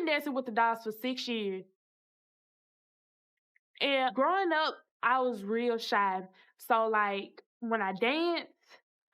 dancing with the dolls for 6 years. And growing up, I was real shy. So, like, when I danced,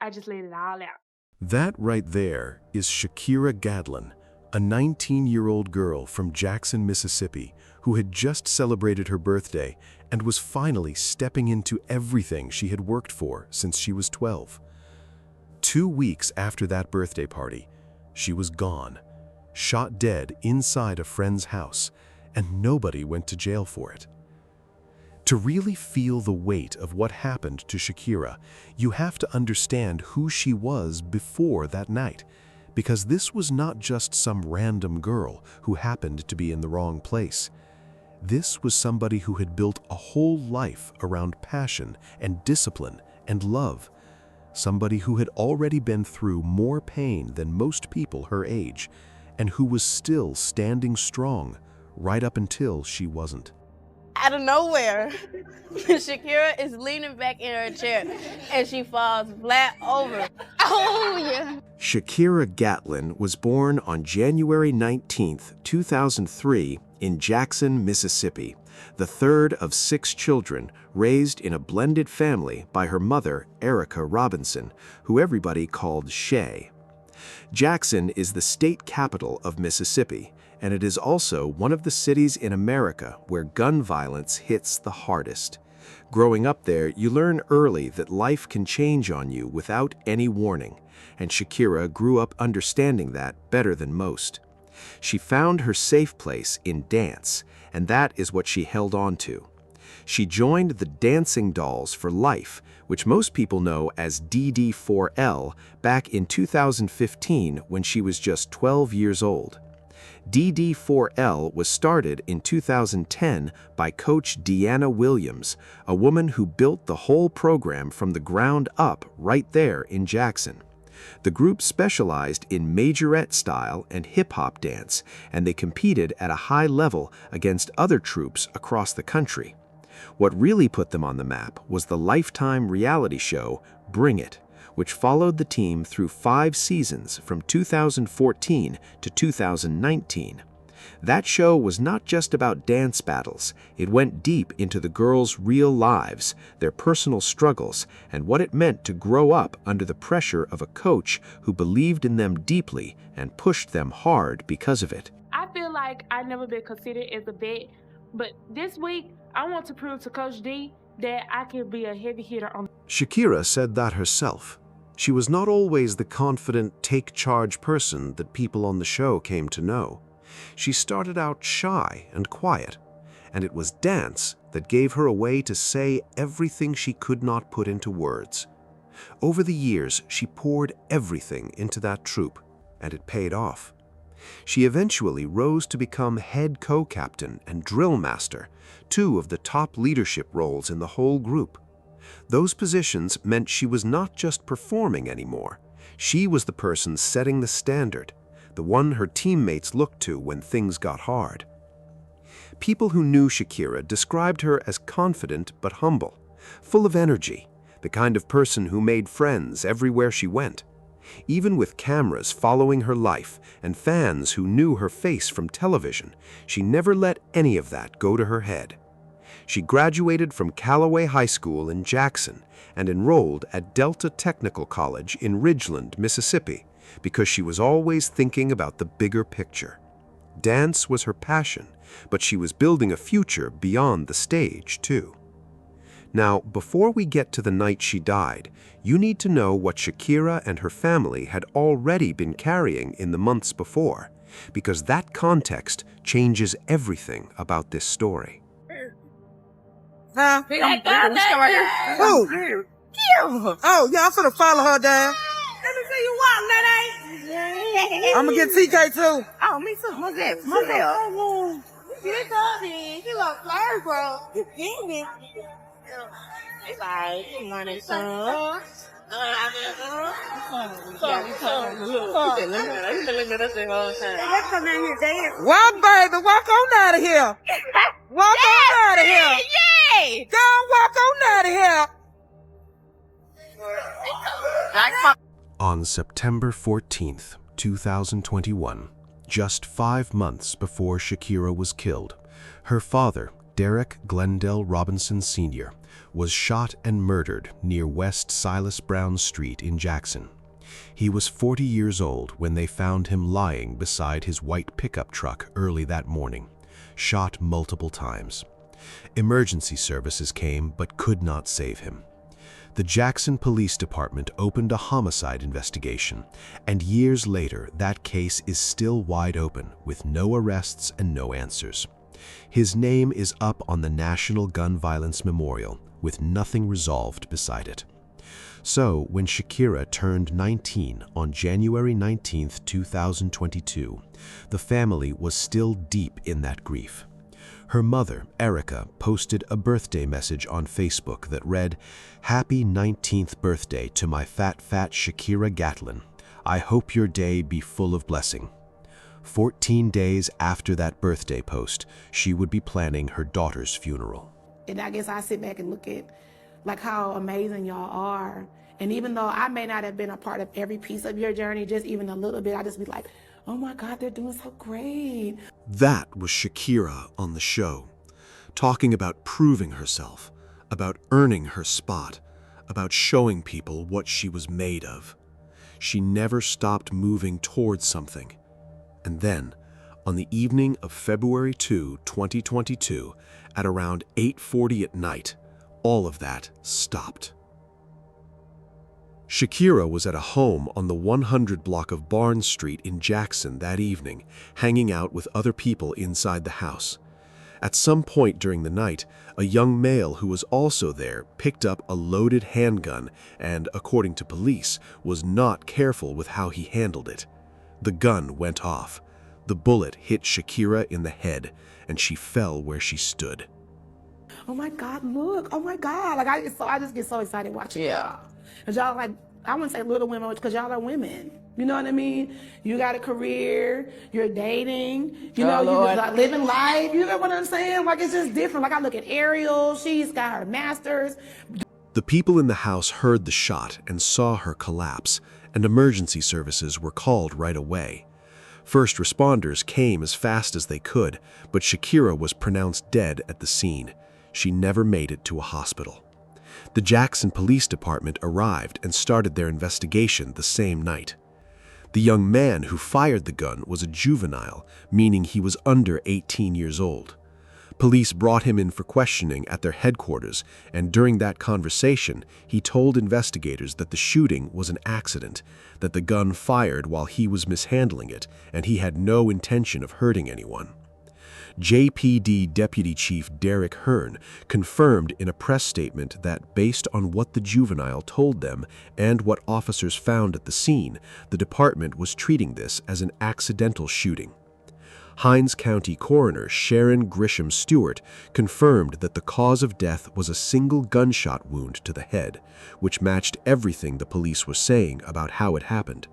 I just let it all out. That right there is Shakira Gatlin, a 19-year-old girl from Jackson, Mississippi, who had just celebrated her birthday and was finally stepping into everything she had worked for since she was 12. 2 weeks after that birthday party, she was gone, shot dead inside a friend's house, and nobody went to jail for it. To really feel the weight of what happened to Shakira, you have to understand who she was before that night, because this was not just some random girl who happened to be in the wrong place. This was somebody who had built a whole life around passion and discipline and love. Somebody who had already been through more pain than most people her age, and who was still standing strong right up until she wasn't. Out of nowhere, Shakira is leaning back in her chair and she falls flat over. Oh, yeah. Shakira Gatlin was born on January 19, 2003, in Jackson, Mississippi, the third of 6 children raised in a blended family by her mother, Erica Robinson, who everybody called Shay. Jackson is the state capital of Mississippi, and it is also one of the cities in America where gun violence hits the hardest. Growing up there, you learn early that life can change on you without any warning, and Shakira grew up understanding that better than most. She found her safe place in dance, and that is what she held on to. She joined the Dancing Dolls for Life, which most people know as DD4L, back in 2015 when she was just 12 years old. DD4L was started in 2010 by Coach Deanna Williams, a woman who built the whole program from the ground up right there in Jackson. The group specialized in majorette style and hip-hop dance, and they competed at a high level against other troops across the country. What really put them on the map was the Lifetime reality show Bring It, which followed the team through 5 seasons from 2014 to 2019. That show was not just about dance battles. It went deep into the girls' real lives, their personal struggles, and what it meant to grow up under the pressure of a coach who believed in them deeply and pushed them hard because of it. I feel like I've never been considered as a vet, but this week, I want to prove to Coach D that I can be a heavy hitter on. Shakira said that herself. She was not always the confident, take-charge person that people on the show came to know. She started out shy and quiet, and it was dance that gave her a way to say everything she could not put into words. Over the years, she poured everything into that troupe, and it paid off. She eventually rose to become head co-captain and drill master, 2 of the top leadership roles in the whole group. Those positions meant she was not just performing anymore. She was the person setting the standard, the one her teammates looked to when things got hard. People who knew Shakira described her as confident but humble, full of energy, the kind of person who made friends everywhere she went. Even with cameras following her life and fans who knew her face from television, she never let any of that go to her head. She graduated from Callaway High School in Jackson and enrolled at Delta Technical College in Ridgeland, Mississippi, because she was always thinking about the bigger picture. Dance was her passion, but she was building a future beyond the stage, too. Now, before we get to the night she died, you need to know what Shakira and her family had already been carrying in the months before, because that context changes everything about this story. Huh? Who? Oh, yeah, I'm finna follow her down. Let me see you walk, Nene. I'm gonna get TK too. Oh, me too. What's that? What's that? You told me. He look fly, bro. It's like, good morning, son. Walk, baby, walk on out of here. Walk on out of here. Yay! Go on, walk on out of here. On September 14th, 2021, just 5 months before Shakira was killed. Her father, Derek Glendale Robinson Sr., was shot and murdered near West Silas Brown Street in Jackson. He was 40 years old when they found him lying beside his white pickup truck early that morning, shot multiple times. Emergency services came but could not save him. The Jackson Police Department opened a homicide investigation, and years later that case is still wide open with no arrests and no answers. His name is up on the National Gun Violence Memorial with nothing resolved beside it. So, when Shakira turned 19 on January 19, 2022, the family was still deep in that grief. Her mother, Erica, posted a birthday message on Facebook that read, "Happy 19th birthday to my fat Shakira Gatlin. I hope your day be full of blessing." 14 days after that birthday post, she would be planning her daughter's funeral. And I guess I sit back and look at like how amazing y'all are. And even though I may not have been a part of every piece of your journey, just even a little bit, I just be like, oh my God, they're doing so great. That was Shakira on the show, talking about proving herself, about earning her spot, about showing people what she was made of. She never stopped moving towards something. And then, on the evening of February 2, 2022, at around 8:40 at night, all of that stopped. Shakira was at a home on the 100 block of Barnes Street in Jackson that evening, hanging out with other people inside the house. At some point during the night, a young male who was also there picked up a loaded handgun and, according to police, was not careful with how he handled it. The gun went off. The bullet hit Shakira in the head, and she fell where she stood. Oh my God, look, oh my God. Like I just get so excited watching y'all. Cause y'all like, I wouldn't say little women, because y'all are women. You know what I mean? You got a career, you're dating, you know, you're like living life. You know what I'm saying? Like it's just different. Like I look at Ariel, she's got her master's. The people in the house heard the shot and saw her collapse, and emergency services were called right away. First responders came as fast as they could, but Shakira was pronounced dead at the scene. She never made it to a hospital. The Jackson Police Department arrived and started their investigation the same night. The young man who fired the gun was a juvenile, meaning he was under 18 years old. Police brought him in for questioning at their headquarters, and during that conversation, he told investigators that the shooting was an accident, that the gun fired while he was mishandling it, and he had no intention of hurting anyone. JPD Deputy Chief Derek Hearn confirmed in a press statement that based on what the juvenile told them and what officers found at the scene, the department was treating this as an accidental shooting. Hinds County Coroner Sharon Grisham Stewart confirmed that the cause of death was a single gunshot wound to the head, which matched everything the police were saying about how it happened.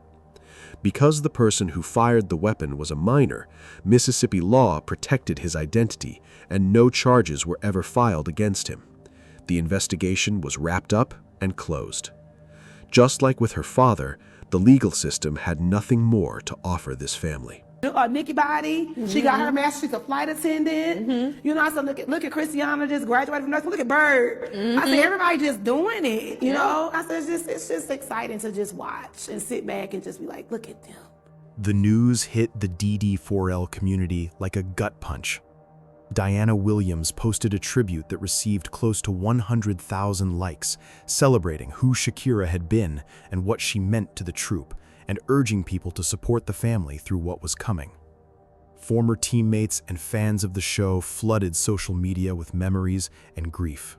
Because the person who fired the weapon was a minor, Mississippi law protected his identity, and no charges were ever filed against him. The investigation was wrapped up and closed. Just like with her father, the legal system had nothing more to offer this family. Nikki Body, she got her master's, she's a flight attendant. You know, I said, look at Christiana, just graduated from nursing. Look at Bird. I said, everybody just doing it, you know? I said, it's just exciting to just watch and sit back and just be like, look at them. The news hit the DD4L community like a gut punch. Diana Williams posted a tribute that received close to 100,000 likes, celebrating who Shakira had been and what she meant to the troupe, and urging people to support the family through what was coming. Former teammates and fans of the show flooded social media with memories and grief.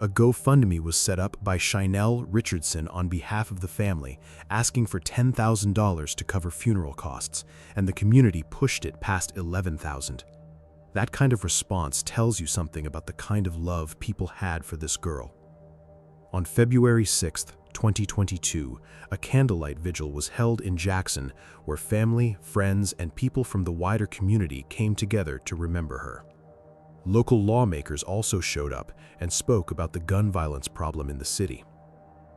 A GoFundMe was set up by Shinell Richardson on behalf of the family, asking for $10,000 to cover funeral costs, and the community pushed it past $11,000. That kind of response tells you something about the kind of love people had for this girl. On February 6th, 2022, a candlelight vigil was held in Jackson where family, friends, and people from the wider community came together to remember her. Local lawmakers also showed up and spoke about the gun violence problem in the city.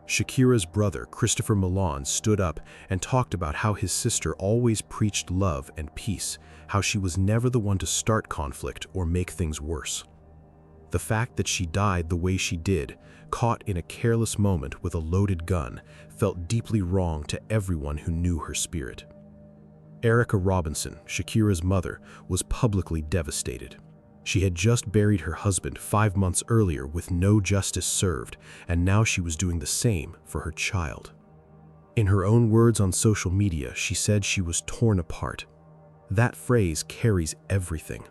Shakira's brother, Christopher Milan, stood up and talked about how his sister always preached love and peace, how she was never the one to start conflict or make things worse. The fact that she died the way she did, caught in a careless moment with a loaded gun, felt deeply wrong to everyone who knew her spirit. Erica Robinson, Shakira's mother, was publicly devastated. She had just buried her husband 5 months earlier with no justice served, and now she was doing the same for her child. In her own words on social media, she said she was torn apart. That phrase carries everything.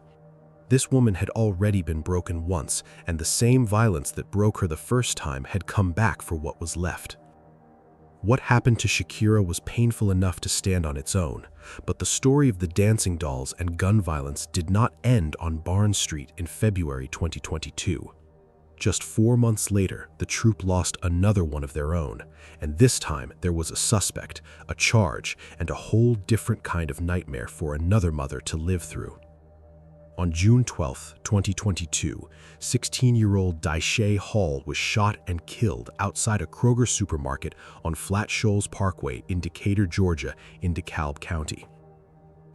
This woman had already been broken once, and the same violence that broke her the first time had come back for what was left. What happened to Shakira was painful enough to stand on its own, but the story of the dancing dolls and gun violence did not end on Barnes Street in February 2022. Just 4 months later, the troupe lost another one of their own, and this time there was a suspect, a charge, and a whole different kind of nightmare for another mother to live through. On June 12, 2022, 16-year-old Daisha Hall was shot and killed outside a Kroger supermarket on Flat Shoals Parkway in Decatur, Georgia, in DeKalb County.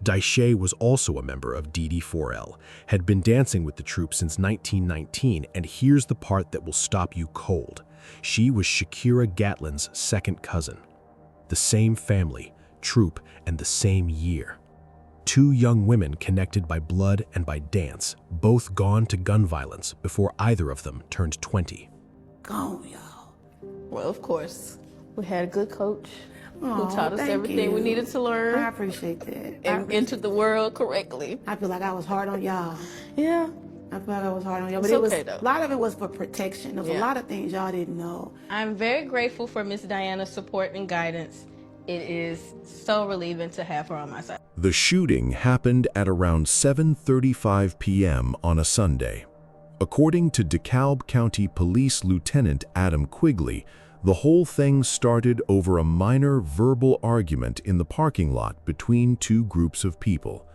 Daisha was also a member of DD4L, had been dancing with the troupe since 1919, and here's the part that will stop you cold. She was Shakira Gatlin's second cousin. The same family, troupe, and the same year. 2 young women connected by blood and by dance, both gone to gun violence before either of them turned 20. Go, y'all. Well, of course, we had a good coach who Aw, taught us thank everything we you. needed to I learn appreciate that. and entered the world correctly. I feel like I was hard on y'all. Yeah. I feel like I was hard on y'all. But It's it was okay, though. a lot of it was for protection. There was Yeah. a lot of things y'all didn't know. I'm very grateful for Miss Diana's support and guidance. It is so relieving to have her on my side. The shooting happened at around 7:35 p.m. on a Sunday. According to DeKalb County Police Lieutenant Adam Quigley, the whole thing started over a minor verbal argument in the parking lot between 2 groups of people.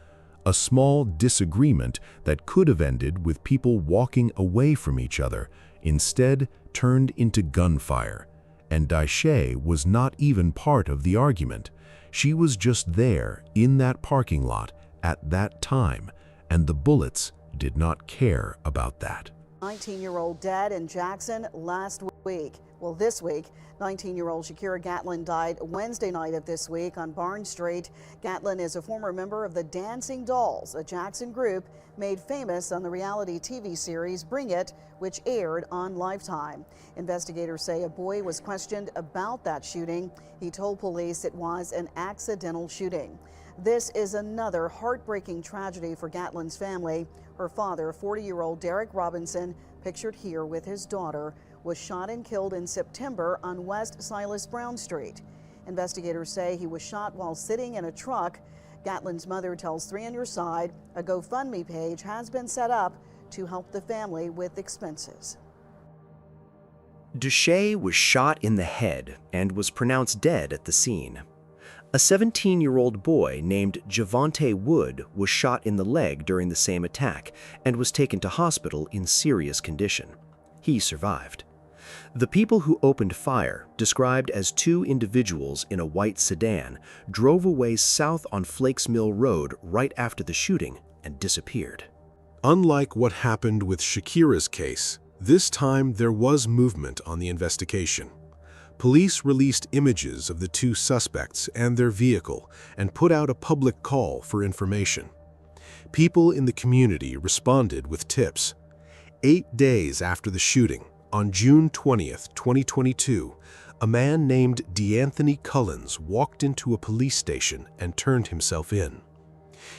A small disagreement that could have ended with people walking away from each other, instead turned into gunfire. And Daisha was not even part of the argument. She was just there in that parking lot at that time, and the bullets did not care about that. 19-year-old dead in Jackson last week. Well, this week, 19-year-old Shakira Gatlin died Wednesday night of this week on Barnes Street. Gatlin is a former member of the Dancing Dolls, a Jackson group made famous on the reality TV series Bring It, which aired on Lifetime. Investigators say a boy was questioned about that shooting. He told police it was an accidental shooting. This is another heartbreaking tragedy for Gatlin's family. Her father, 40-year-old Derek Robinson, pictured here with his daughter, was shot and killed in September on West Silas Brown Street. Investigators say he was shot while sitting in a truck. Gatlin's mother tells 3 on Your Side a GoFundMe page has been set up to help the family with expenses. Daisha was shot in the head and was pronounced dead at the scene. A 17-year-old boy named Javante Wood was shot in the leg during the same attack and was taken to hospital in serious condition. He survived. The people who opened fire, described as 2 individuals in a white sedan, drove away south on Flakes Mill Road right after the shooting and disappeared. Unlike what happened with Shakira's case, this time there was movement on the investigation. Police released images of the 2 suspects and their vehicle and put out a public call for information. People in the community responded with tips. 8 days after the shooting, on June 20th, 2022, a man named DeAnthony Cullens walked into a police station and turned himself in.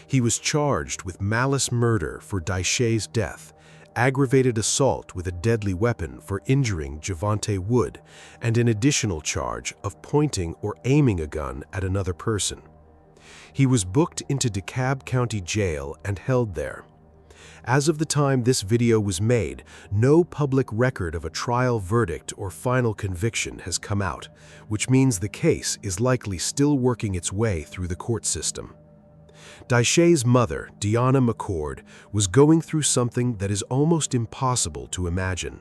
He was charged with malice murder for Daisha's death, aggravated assault with a deadly weapon for injuring Javante Wood, and an additional charge of pointing or aiming a gun at another person. He was booked into DeKalb County Jail and held there. As of the time this video was made, no public record of a trial verdict or final conviction has come out, which means the case is likely still working its way through the court system. Daisha's mother, Deanna McCord, was going through something that is almost impossible to imagine.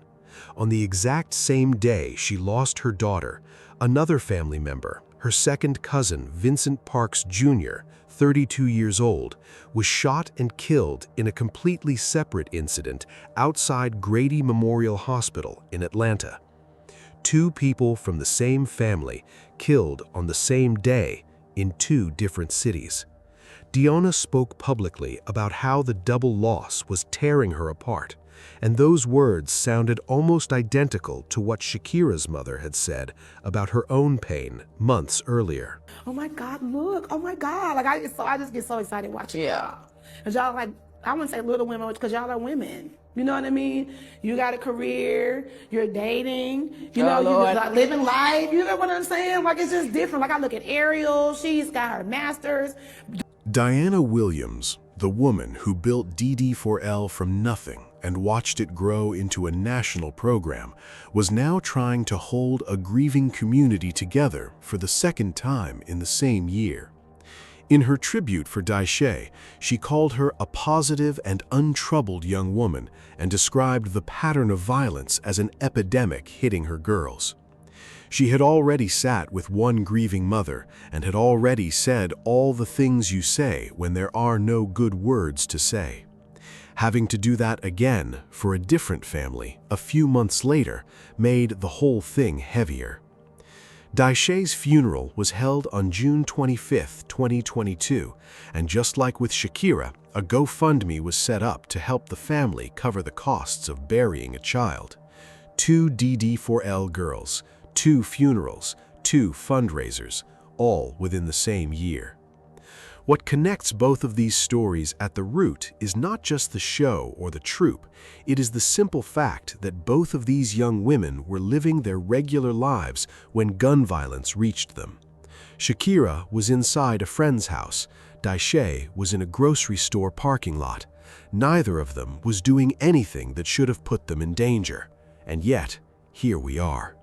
On the exact same day she lost her daughter, another family member, her second cousin, Vincent Parks Jr., 32 years old, was shot and killed in a completely separate incident outside Grady Memorial Hospital in Atlanta. Two people from the same family killed on the same day in two different cities. Deonna spoke publicly about how the double loss was tearing her apart, and those words sounded almost identical to what Shakira's mother had said about her own pain months earlier. Oh my God, look, oh my God. Like I just get so excited watching y'all. Cause y'all like, I wouldn't say little women, because y'all are women. You know what I mean? You got a career, you're dating, you know, you're like living life. You know what I'm saying? Like it's just different. Like I look at Ariel, she's got her master's. Diana Williams, the woman who built DD4L from nothing and watched it grow into a national program, was now trying to hold a grieving community together for the second time in the same year. In her tribute for Daisha, she called her a positive and untroubled young woman and described the pattern of violence as an epidemic hitting her girls. She had already sat with one grieving mother and had already said all the things you say when there are no good words to say. Having to do that again for a different family a few months later made the whole thing heavier. Daisha's funeral was held on June 25, 2022, and just like with Shakira, a GoFundMe was set up to help the family cover the costs of burying a child. 2 DD4L girls, 2 funerals, 2 fundraisers, all within the same year. What connects both of these stories at the root is not just the show or the troupe, it is the simple fact that both of these young women were living their regular lives when gun violence reached them. Shakira was inside a friend's house, Daisha was in a grocery store parking lot. Neither of them was doing anything that should have put them in danger, and yet, here we are.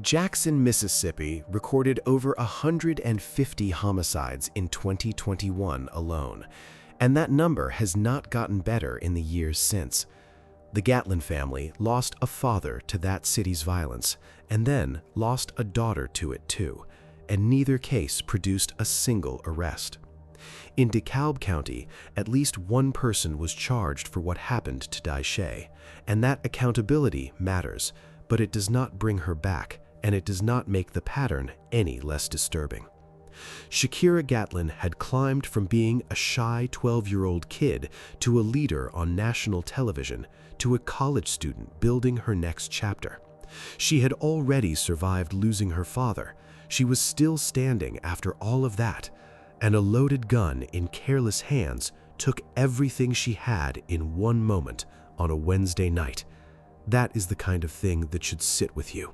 Jackson, Mississippi recorded over 150 homicides in 2021 alone, and that number has not gotten better in the years since. The Gatlin family lost a father to that city's violence, and then lost a daughter to it too, and neither case produced a single arrest. In DeKalb County, at least one person was charged for what happened to Daisha, and that accountability matters, but it does not bring her back, and it does not make the pattern any less disturbing. Shakira Gatlin had climbed from being a shy 12-year-old kid to a leader on national television, to a college student building her next chapter. She had already survived losing her father. She was still standing after all of that, and a loaded gun in careless hands took everything she had in one moment on a Wednesday night. That is the kind of thing that should sit with you.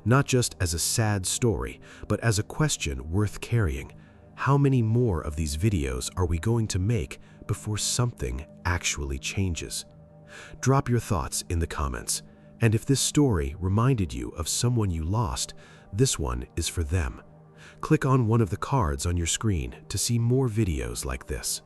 Not just as a sad story, but as a question worth carrying. How many more of these videos are we going to make before something actually changes? Drop your thoughts in the comments. And if this story reminded you of someone you lost, this one is for them. Click on one of the cards on your screen to see more videos like this.